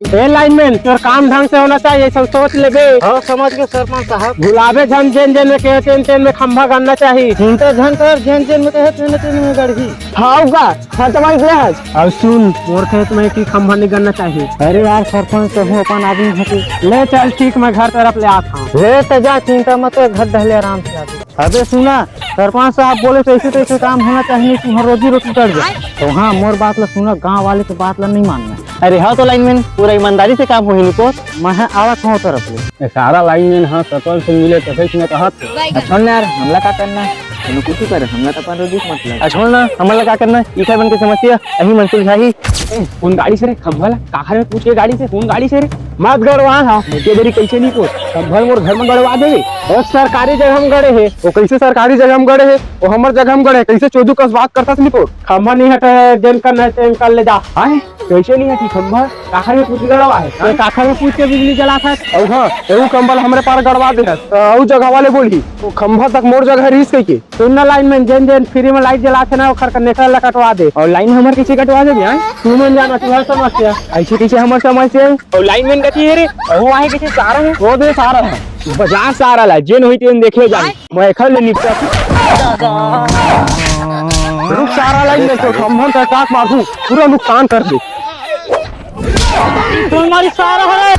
Lineman तोर काम ढंग से होना चाहिए, सब सोच ले बे। हाँ समझ गए सरपंच साहब। गुलाबे झन जेन जेन में कहे तेन तेन में खंभा करना चाहिए। झंटर झंटर झन झन में कहे तेन तेन में गढ़ी। हाँ का खत्म अब सुन मोर खेत में की खंभा नहीं करना चाहिए। अरे यार सरपंच तो हूँ अपन आदमी हती। ले चल ठीक, मैं घर तरफ ले आता हूँ। ले तो जा, चिंता मत, घर डहले आराम से आते। अबे सुना, सरपंच साहब बोले तो ऐसे तैसे काम होना चाहिए, तुम्हारा रोजी रोटी कर जाए। तो हाँ मोर बात ला सुना, गाँव वाले की बात ला नहीं मानना। अरे हाँ तो लाइनमैन पूरा ईमानदारी से काम होगी को। मैं आवत हूँ तरफ ले। सारा लाइनमैन हाँ सरपंच से मिले तो फिर मैं कहत छोड़ ना यार, हमला का करना है, हम कुछ ही करे, हमला तो अपन रोजी मतलब। छोड़ ना, हमला क्या करना है, इधर बन के समस्या यही मन सुलझाही। कौन गाड़ी से रे खंभा ला काखर में पूछ के गाड़ी से, कौन गाड़ी से रे मत गड़वा। हाँ मुझे देरी कैसे नहीं को खंभा मोर घर में गड़वा देवे। और सरकारी जगह में गड़े है वो, कैसे सरकारी जगह में गड़े है वो, हमर जगह में गड़े कैसे चोदू कस बात करता नहीं को। खंभा नहीं हटे जन करना है तेन कर ले जा। हां कैसे नहीं हटी खंभा, काखर में पूछ गड़वा है तो काखर में पूछ के बिजली जलाता है। और हां एगो कंबल हमरे पार गड़वा दे है और जगह वाले बोली वो खंभा तक मोर जगह रिस के सुन ना लाइनमैन जन जन फ्री में लाइट जलाते ना ओखर कनेक्शन ला कटवा दे। और लाइन हमर किसी कटवा दे यार, तू मन जाना तू हर समस्या ऐसे कैसे हमर समस्या। और लाइनमैन कथी है रे वो आहे किसी सारा है वो दे सारा है बाजार सारा ला जेन होई तेन देखे जाए मैं खल ले निपटा रुक सारा लाइन में तो खंभा का काट मार दूं पूरा नुकसान कर दे। तुम्हारी सारा है